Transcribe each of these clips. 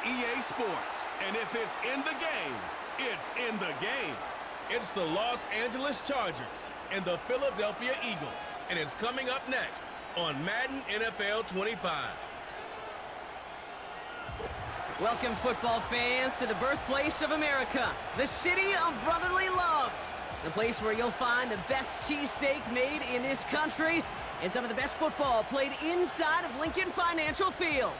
EA Sports. And if it's in the game, it's in the game. It's the Los Angeles Chargers and the Philadelphia Eagles. And it's coming up next on Madden NFL 25. Welcome, football fans, to the birthplace of America, the city of brotherly love. The place where you'll find the best cheesesteak made in this country and some of the best football played inside of Lincoln Financial Field.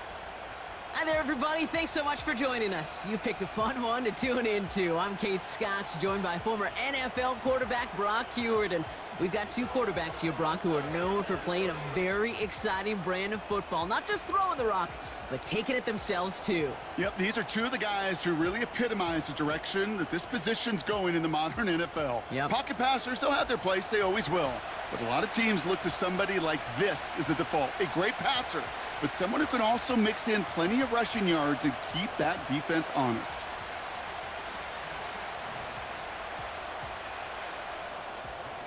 Hi there, everybody. Thanks so much for joining us. You picked a fun one to tune into. I'm Kate Scotch, joined by former NFL quarterback Brock Huard. And we've got two quarterbacks here, Brock, who are known for playing a very exciting brand of football. Not just throwing the rock, but taking it themselves, too. Yep, these are two of the guys who really epitomize the direction that this position's going in the modern NFL. Yep. Pocket passers, they'll have their place. They always will. But a lot of teams look to somebody like this as a default. A great passer, but someone who can also mix in plenty of rushing yards and keep that defense honest.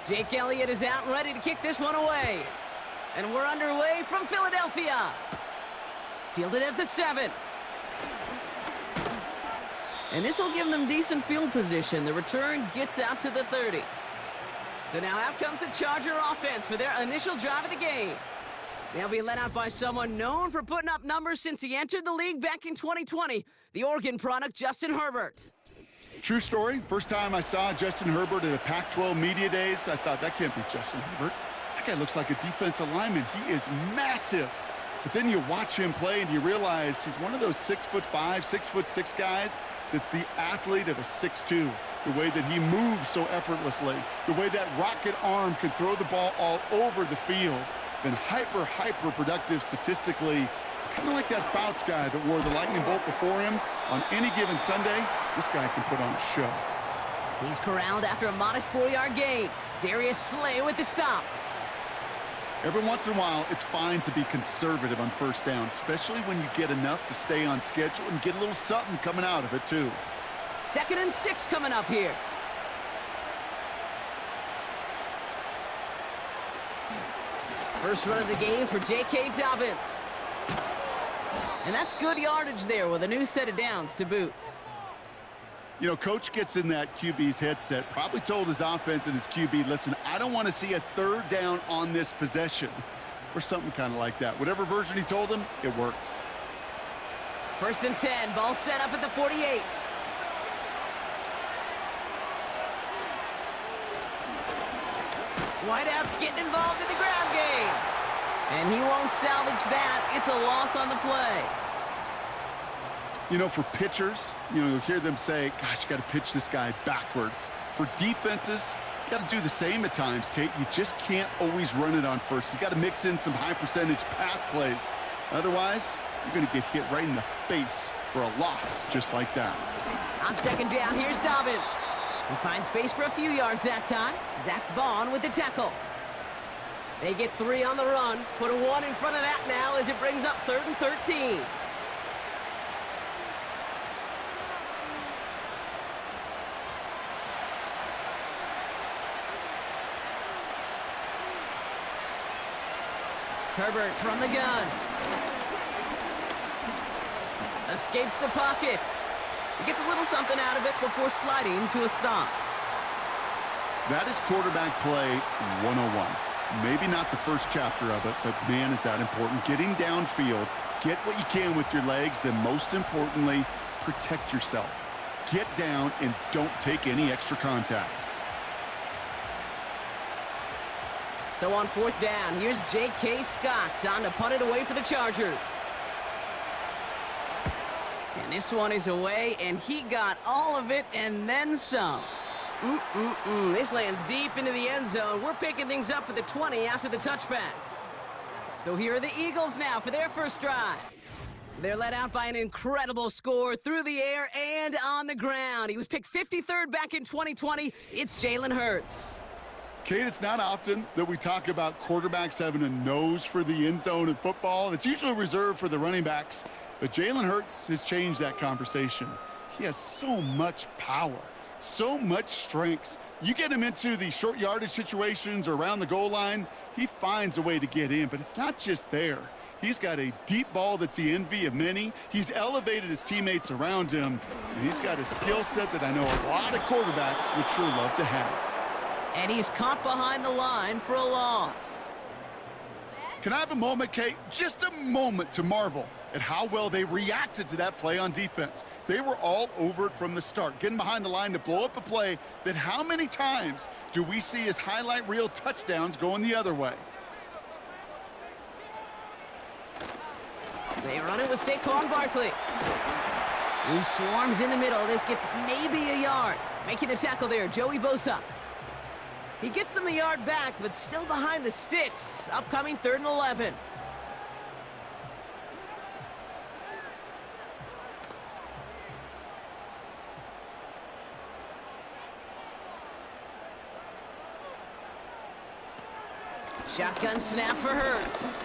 Jake Elliott is out and ready to kick this one away. And we're underway from Philadelphia. Fielded at the 7. And this will give them decent field position. The return gets out to the 30. So now out comes the Charger offense for their initial drive of the game. They'll be led out by someone known for putting up numbers since he entered the league back in 2020, the Oregon product, Justin Herbert. True story. First time I saw Justin Herbert at the Pac-12 Media Days, I thought, that can't be Justin Herbert. That guy looks like a defensive lineman. He is massive. But then you watch him play and you realize he's one of those 6'5", 6'6" guys that's the athlete of a 6'2". The way that he moves so effortlessly, the way that rocket arm can throw the ball all over the field. Been hyper productive statistically. Kind of like that Fouts guy that wore the lightning bolt before him. On any given Sunday, this guy can put on a show. He's corralled after a modest 4-yard gain. Darius Slay with the stop. Every once in a while, it's fine to be conservative on first down, especially when you get enough to stay on schedule and get a little something coming out of it, too. 2nd and 6 coming up here. First run of the game for J.K. Dobbins. And that's good yardage there with a new set of downs to boot. You know, coach gets in that QB's headset, probably told his offense and his QB, listen, I don't want to see a 3rd down on this possession. Or something kind of like that. Whatever version he told him, it worked. 1st and 10, ball set up at the 48. Whiteout's getting involved in the ground game. And he won't salvage that. It's a loss on the play. You know, for pitchers, you know, you'll hear them say, gosh, you got to pitch this guy backwards. For defenses, you got to do the same at times, Kate. You just can't always run it on first. You got to mix in some high percentage pass plays. Otherwise, you're going to get hit right in the face for a loss just like that. On 2nd down, here's Dobbins. He finds space for a few yards that time. Zach Bond with the tackle. They get 3 on the run. Put a 1 in front of that now as it brings up 3rd and 13. Herbert from the gun. Escapes the pocket. He gets a little something out of it before sliding to a stop. That is quarterback play 101. Maybe not the first chapter of it, but man, is that important. Getting downfield, get what you can with your legs, then most importantly, protect yourself. Get down and don't take any extra contact. So on 4th down, here's J.K. Scott on to punt it away for the Chargers. And this one is away, and he got all of it and then some. This lands deep into the end zone. We're picking things up at the 20 after the touchback. So here are the Eagles now for their first drive. They're led out by an incredible score through the air and on the ground. He was picked 53rd back in 2020. It's Jalen Hurts. Kate, it's not often that we talk about quarterbacks having a nose for the end zone in football. It's usually reserved for the running backs. But Jalen Hurts has changed that conversation. He has so much power, so much strength. You get him into the short yardage situations or around the goal line, he finds a way to get in. But it's not just there. He's got a deep ball that's the envy of many. He's elevated his teammates around him, and he's got a skill set that I know a lot of quarterbacks would sure love to have. And he's caught behind the line for a loss. Can I have a moment, Kate? Just a moment to marvel at how well they reacted to that play on defense. They were all over it from the start, getting behind the line to blow up a play that how many times do we see as highlight reel touchdowns going the other way? They run it with Saquon Barkley. He swarms in the middle. This gets maybe a yard. Making the tackle there, Joey Bosa. He gets them the yard back, but still behind the sticks. Upcoming 3rd and 11. Shotgun snap for Hurts.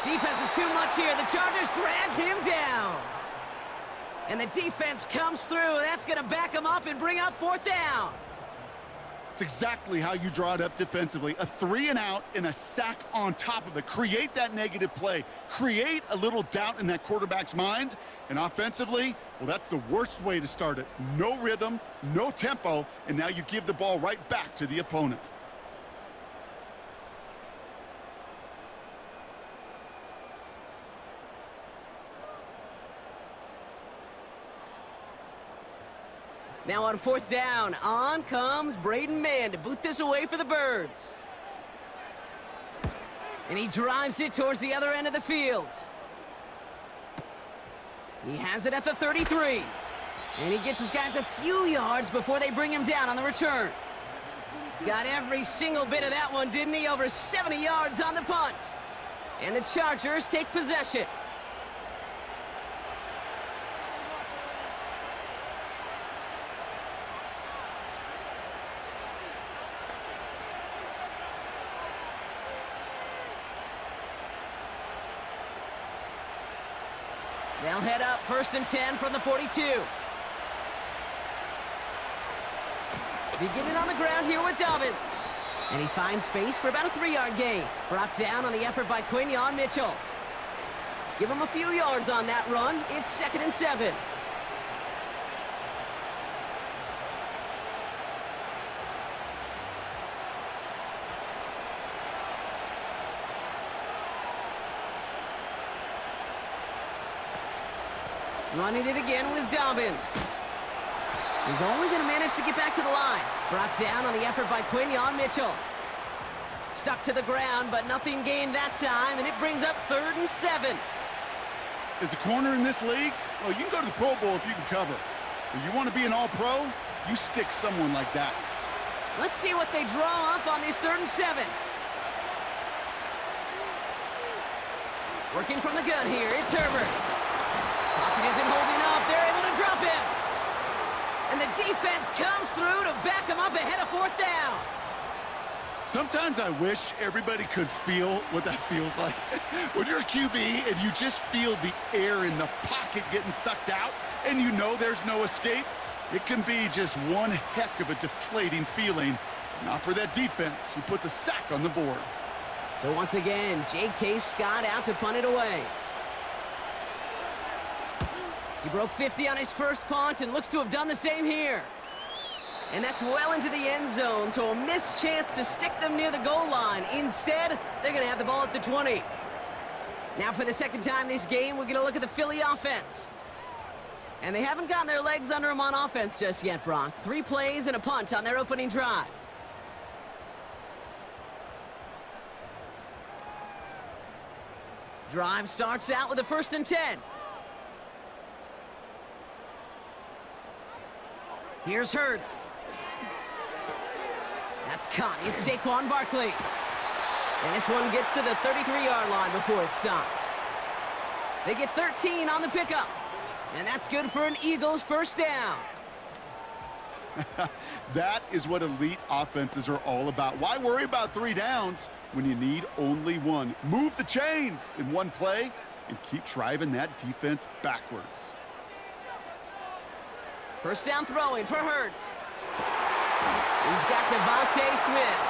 Defense is too much here. The Chargers drag him down. And the defense comes through. That's going to back him up and bring up 4th down. It's exactly how you draw it up defensively. A 3 and out and a sack on top of it. Create that negative play. Create a little doubt in that quarterback's mind. And offensively, well, that's the worst way to start it. No rhythm, no tempo, and now you give the ball right back to the opponent. Now on 4th down, on comes Braden Mann to boot this away for the Birds. And he drives it towards the other end of the field. He has it at the 33. And he gets his guys a few yards before they bring him down on the return. Got every single bit of that one, didn't he? Over 70 yards on the punt. And the Chargers take possession. They'll head up 1st and 10 from the 42. Beginning on the ground here with Dobbins. And he finds space for about a 3-yard gain. Brought down on the effort by Quinyon Mitchell. Give him a few yards on that run. It's 2nd and 7. Running it again with Dobbins. He's only going to manage to get back to the line. Brought down on the effort by Quinyon Mitchell. Stuck to the ground, but nothing gained that time, and it brings up 3rd and 7. As a corner in this league, well, you can go to the Pro Bowl if you can cover. If you want to be an all-pro, you stick someone like that. Let's see what they draw up on this 3rd and 7. Working from the gun here, it's Herbert. Pocket isn't holding up. They're able to drop him. And the defense comes through to back him up ahead of 4th down. Sometimes I wish everybody could feel what that feels like. When you're a QB and you just feel the air in the pocket getting sucked out and you know there's no escape, it can be just one heck of a deflating feeling. Not for that defense, who puts a sack on the board. So once again, J.K. Scott out to punt it away. He broke 50 on his first punt and looks to have done the same here. And that's well into the end zone, so a missed chance to stick them near the goal line. Instead, they're going to have the ball at the 20. Now for the second time this game, we're going to look at the Philly offense. And they haven't gotten their legs under them on offense just yet, Brock. 3 plays and a punt on their opening drive. Drive starts out with a 1st and 10. Here's Hurts. That's caught. It's Saquon Barkley. And this one gets to the 33-yard line before it's stopped. They get 13 on the pickup. And that's good for an Eagles 1st down. That is what elite offenses are all about. Why worry about 3 downs when you need only 1? Move the chains in one play and keep driving that defense backwards. 1st down throwing for Hurts. He's got Devontae Smith.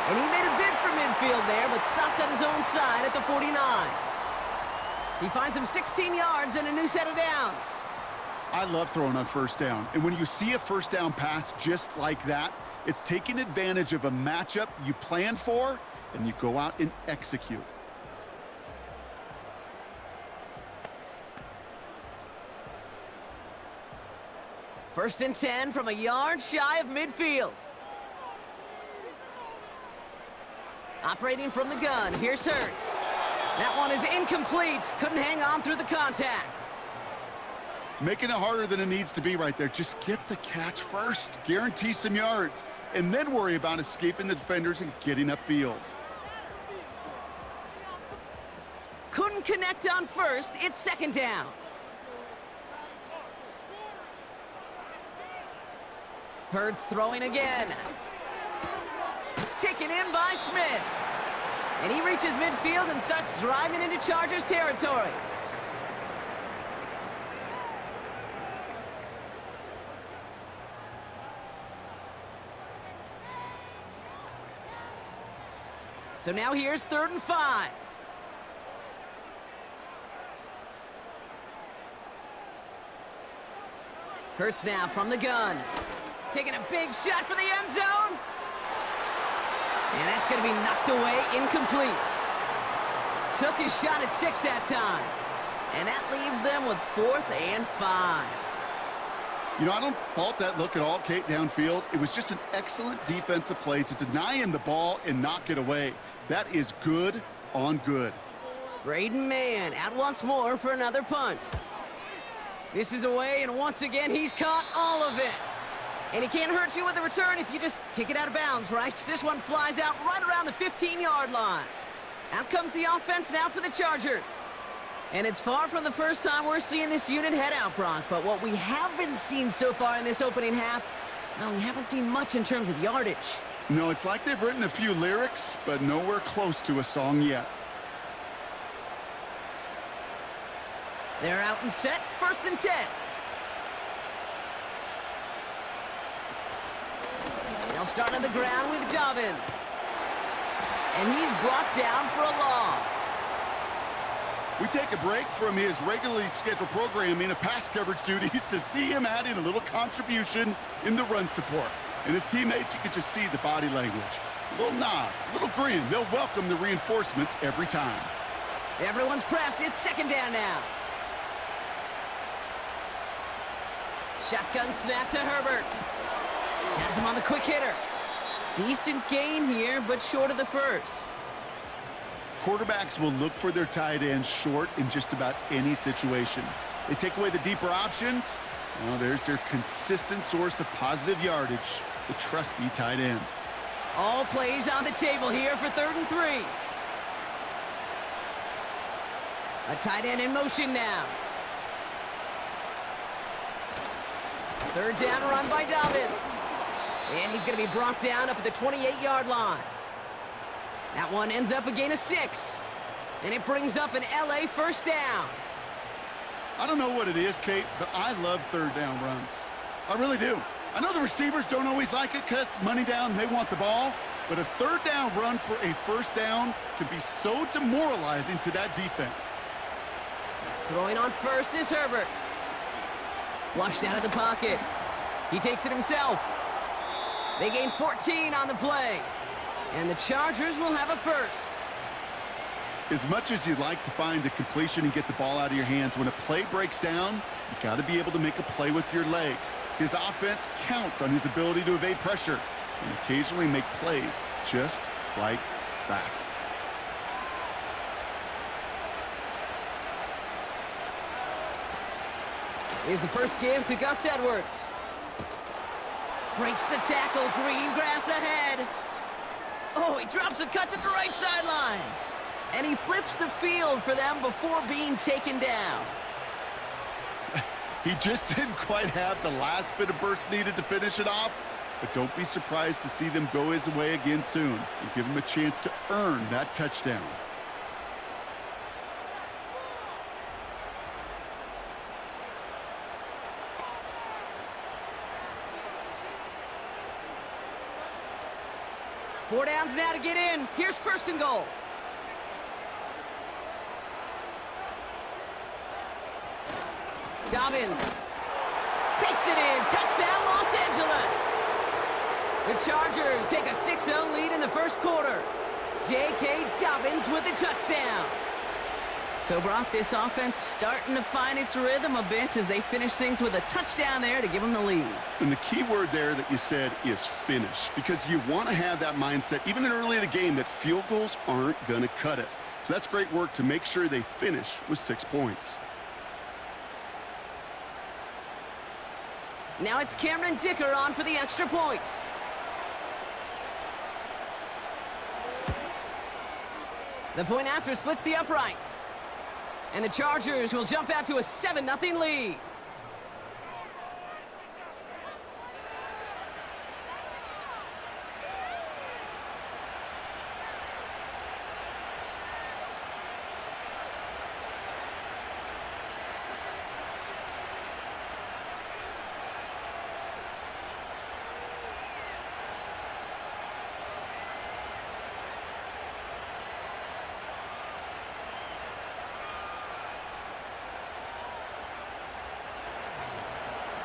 And he made a bid for midfield there, but stopped on his own side at the 49. He finds him 16 yards and a new set of downs. I love throwing on first down. And when you see a first down pass just like that, it's taking advantage of a matchup you plan for, and you go out and execute. First and 10 from a yard shy of midfield. Operating from the gun, here's Hurts. That one is incomplete. Couldn't hang on through the contact. Making it harder than it needs to be right there. Just get the catch first. Guarantee some yards. And then worry about escaping the defenders and getting upfield. Couldn't connect on first. It's second down. Hurts throwing again. Taken in by Smith. And he reaches midfield and starts driving into Chargers territory. So now here's 3rd and 5. Hurts now from the gun. Taking a big shot for the end zone. And that's going to be knocked away, incomplete. Took his shot at 6 that time. And that leaves them with 4th and 5. You know, I don't fault that look at all, Kate, downfield. It was just an excellent defensive play to deny him the ball and knock it away. That is good on good. Braden Mann out once more for another punt. This is away, and once again, he's caught all of it. And he can't hurt you with the return if you just kick it out of bounds, right? This one flies out right around the 15-yard line. Out comes the offense now for the Chargers. And it's far from the first time we're seeing this unit head out, Brock. But what we haven't seen so far in this opening half, well, we haven't seen much in terms of yardage. No, it's like they've written a few lyrics, but nowhere close to a song yet. They're out and set, 1st and 10. They'll start on the ground with Dobbins. And he's brought down for a loss. We take a break from his regularly scheduled programming of pass coverage duties to see him adding a little contribution in the run support. And his teammates, you can just see the body language. A little nod, a little grin. They'll welcome the reinforcements every time. Everyone's prepped. It's 2nd down now. Shotgun snap to Herbert. Has him on the quick hitter. Decent gain here, but short of the first. Quarterbacks will look for their tight ends short in just about any situation. They take away the deeper options. Well, there's their consistent source of positive yardage, the trusty tight end. All plays on the table here for 3rd and 3. A tight end in motion now. 3rd down run by Dobbins. And he's going to be brought down up at the 28-yard line. That one ends up a gain of 6. And it brings up an LA 1st down. I don't know what it is, Kate, but I love 3rd down runs. I really do. I know the receivers don't always like it because money down, they want the ball. But a 3rd down run for a 1st down can be so demoralizing to that defense. Throwing on first is Herbert. Flushed out of the pocket. He takes it himself. They gain 14 on the play. And the Chargers will have a 1st. As much as you'd like to find a completion and get the ball out of your hands, when a play breaks down, you got to be able to make a play with your legs. His offense counts on his ability to evade pressure and occasionally make plays just like that. Here's the first give to Gus Edwards. Breaks the tackle, green grass ahead. Oh, he drops a cut to the right sideline. And he flips the field for them before being taken down. He just didn't quite have the last bit of burst needed to finish it off, but don't be surprised to see them go his way again soon and give him a chance to earn that touchdown. 4 downs now to get in. Here's first and goal. Dobbins takes it in. Touchdown, Los Angeles. The Chargers take a 6-0 lead in the first quarter. J.K. Dobbins with the touchdown. So, Brock, this offense starting to find its rhythm a bit as they finish things with a touchdown there to give them the lead. And the key word there that you said is finish, because you want to have that mindset, even early in the game, that field goals aren't going to cut it. So that's great work to make sure they finish with 6 points. Now it's Cameron Dicker on for the extra point. The point after splits the uprights. And the Chargers will jump out to a 7-0 lead.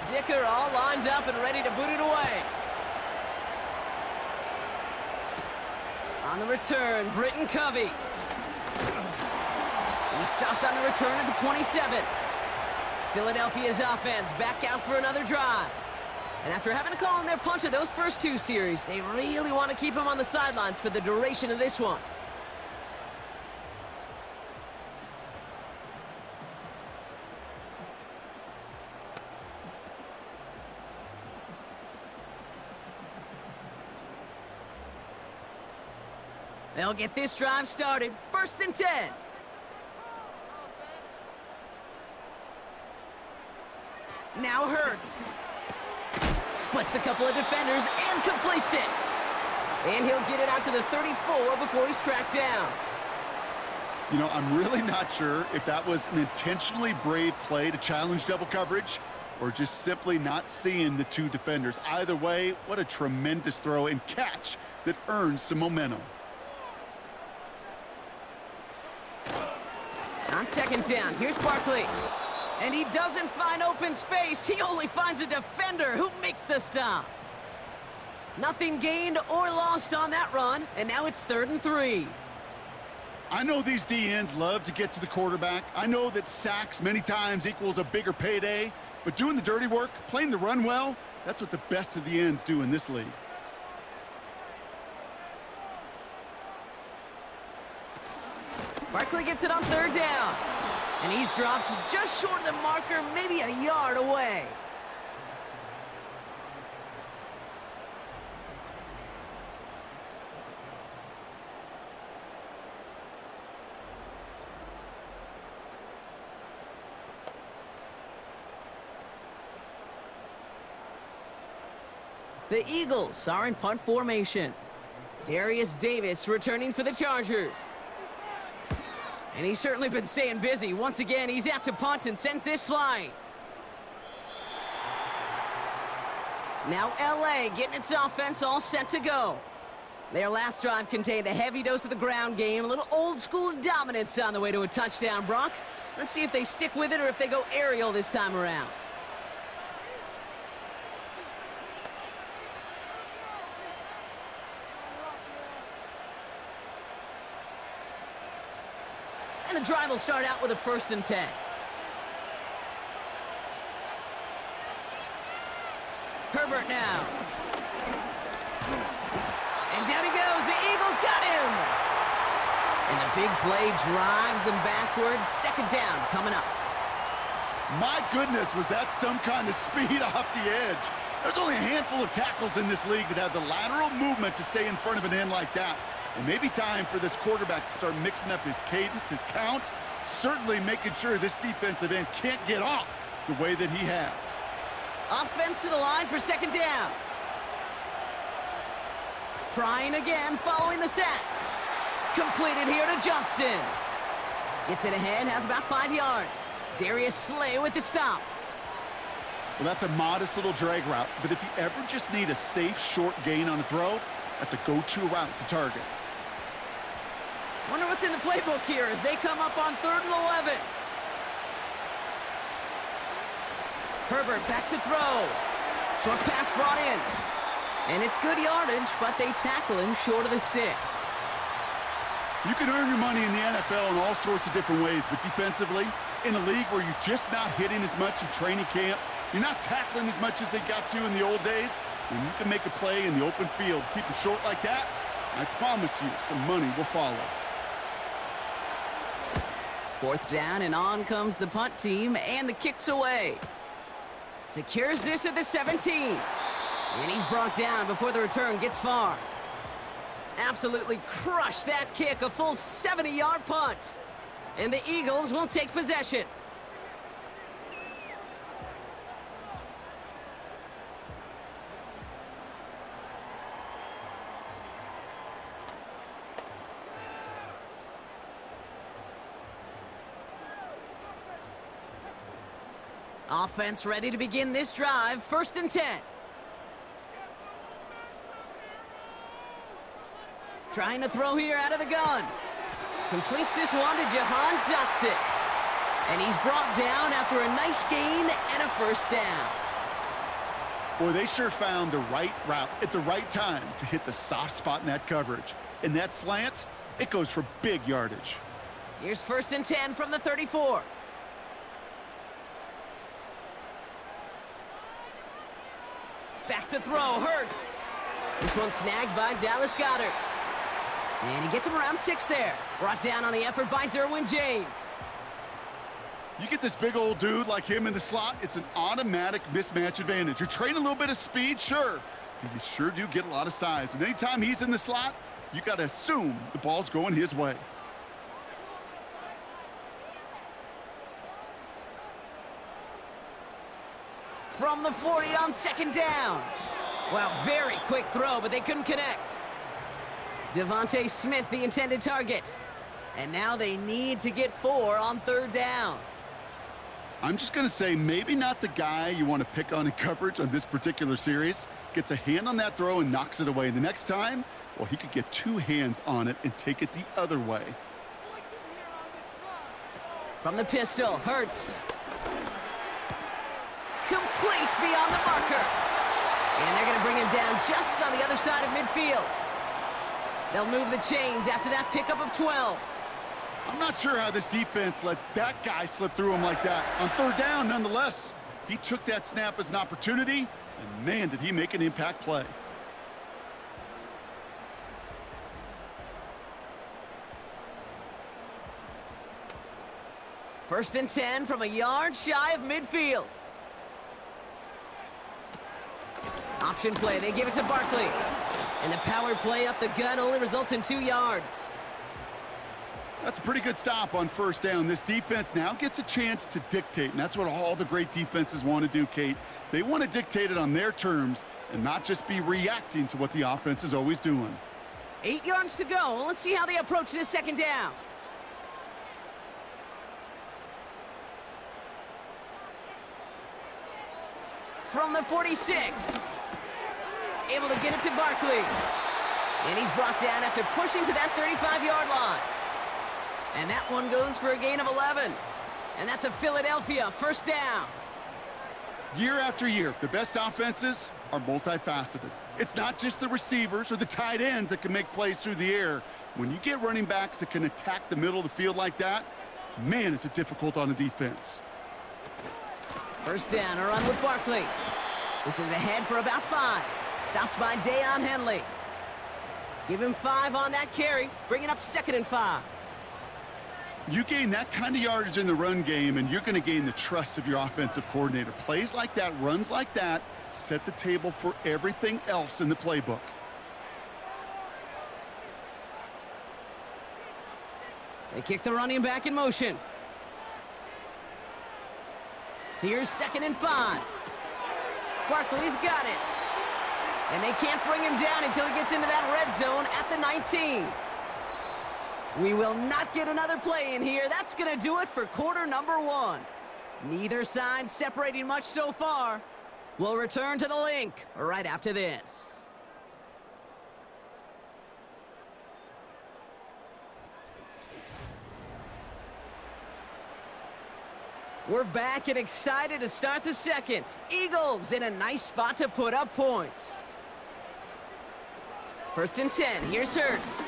Dicker all lined up and ready to boot it away. On the return, Britton Covey. He stopped on the return at the 27. Philadelphia's offense back out for another drive. And after having to call in their punch of those first 2 series, they really want to keep him on the sidelines for the duration of this one. They'll get this drive started. 1st and 10. Now Hurts. Splits a couple of defenders and completes it. And he'll get it out to the 34 before he's tracked down. You know, I'm really not sure if that was an intentionally brave play to challenge double coverage or just simply not seeing the 2 defenders. Either way, what a tremendous throw and catch that earns some momentum. On 2nd down, here's Barkley. And he doesn't find open space. He only finds a defender who makes the stop. Nothing gained or lost on that run, and now it's 3rd and 3. I know these DNs love to get to the quarterback. I know that sacks many times equals a bigger payday, but doing the dirty work, playing the run well, that's what the best of the ends do in this league. Barkley gets it on 3rd down. And he's dropped just short of the marker, maybe a yard away. The Eagles are in punt formation. Darius Davis returning for the Chargers. And he's certainly been staying busy. Once again, he's out to punt and sends this flying. Now LA getting its offense all set to go. Their last drive contained a heavy dose of the ground game, a little old-school dominance on the way to a touchdown, Brock. Let's see if they stick with it or if they go aerial this time around. And the drive will start out with a 1st and 10. Herbert now. And down he goes. The Eagles got him. And the big play drives them backwards. 2nd down coming up. My goodness, was that some kind of speed off the edge. There's only a handful of tackles in this league that have the lateral movement to stay in front of an end like that. It may be time for this quarterback to start mixing up his cadence, his count, certainly making sure this defensive end can't get off the way that he has. Offense to the line for 2nd down. Trying again following the sack. Completed here to Johnston. Gets it ahead, has about 5 yards. Darius Slay with the stop. Well, that's a modest little drag route, but if you ever just need a safe short gain on a throw, That's a go-to route to target. Wonder what's in the playbook here as they come up on 3rd and 11. Herbert back to throw. Short pass brought in. And it's good yardage, but they tackle him short of the sticks. You can earn your money in the NFL in all sorts of different ways, but defensively, in a league where you're just not hitting as much in training camp, you're not tackling as much as they got to in the old days, when you can make a play in the open field, keep them short like that, I promise you some money will follow. 4th down, and on comes the punt team, and the kick's away. Secures this at the 17. And he's brought down before the return gets far. Absolutely crushed that kick, a full 70-yard punt. And the Eagles will take possession. Offense ready to begin this drive, 1st and 10. Trying to throw here out of the gun. Completes this one to Jahan Dotson. And he's brought down after a nice gain and a 1st down. Boy, they sure found the right route at the right time to hit the soft spot in that coverage. And that slant, it goes for big yardage. Here's 1st and 10 from the 34. Back to throw, Hurts. This one snagged by Dallas Goedert. And he gets him around 6 there. Brought down on the effort by Derwin James. You get this big old dude like him in the slot, it's an automatic mismatch advantage. You're trading a little bit of speed, sure, but you sure do get a lot of size. And anytime he's in the slot, you got to assume the ball's going his way. From the 40 on 2nd down. Well, very quick throw, but they couldn't connect. Devontae Smith, the intended target. And now they need to get 4 on 3rd down. I'm just going to say maybe not the guy you want to pick on in coverage on this particular series. Gets a hand on that throw and knocks it away. The next time, well, he could get 2 hands on it and take it the other way. From the pistol, Hurts. Complete beyond the marker. And they're going to bring him down just on the other side of midfield. They'll move the chains after that pickup of 12. I'm not sure how this defense let that guy slip through him like that. On 3rd down, nonetheless, he took that snap as an opportunity, and man, did he make an impact play. First and 10 from a yard shy of midfield. Option play, they give it to Barkley. And the power play up the gut only results in 2 yards. That's a pretty good stop on 1st down. This defense now gets a chance to dictate, and that's what all the great defenses want to do, Kate. They want to dictate it on their terms and not just be reacting to what the offense is always doing. 8 yards to go. Let's see how they approach this 2nd down. From the 46. Able to get it to Barkley. And he's brought down after pushing to that 35-yard line. And that one goes for a gain of 11. And that's a Philadelphia 1st down. Year after year, the best offenses are multifaceted. It's not just the receivers or the tight ends that can make plays through the air. When you get running backs that can attack the middle of the field like that, man, is it difficult on a defense. 1st down, a run with Barkley. This is ahead for about 5. Stopped by Deion Henley. Give him 5 on that carry, bringing up 2nd and 5. You gain that kind of yardage in the run game, and you're going to gain the trust of your offensive coordinator. Plays like that, runs like that, set the table for everything else in the playbook. They kick the running back in motion. Here's 2nd and 5. Barkley's got it. And they can't bring him down until he gets into that red zone at the 19. We will not get another play in here. That's going to do it for quarter number 1. Neither side separating much so far. We'll return to the link right after this. We're back and excited to start the second. Eagles in a nice spot to put up points. 1st and 10. Here's Hurts.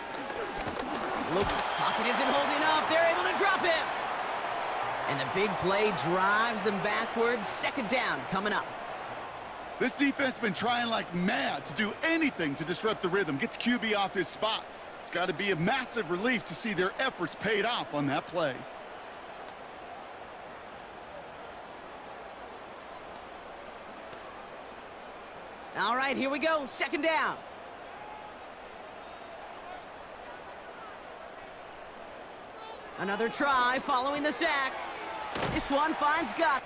Look, pocket isn't holding up. They're able to drop him. And the big play drives them backwards. 2nd down coming up. This defense has been trying like mad to do anything to disrupt the rhythm, get the QB off his spot. It's got to be a massive relief to see their efforts paid off on that play. All right, here we go. 2nd down. Another try following the sack. This one finds God.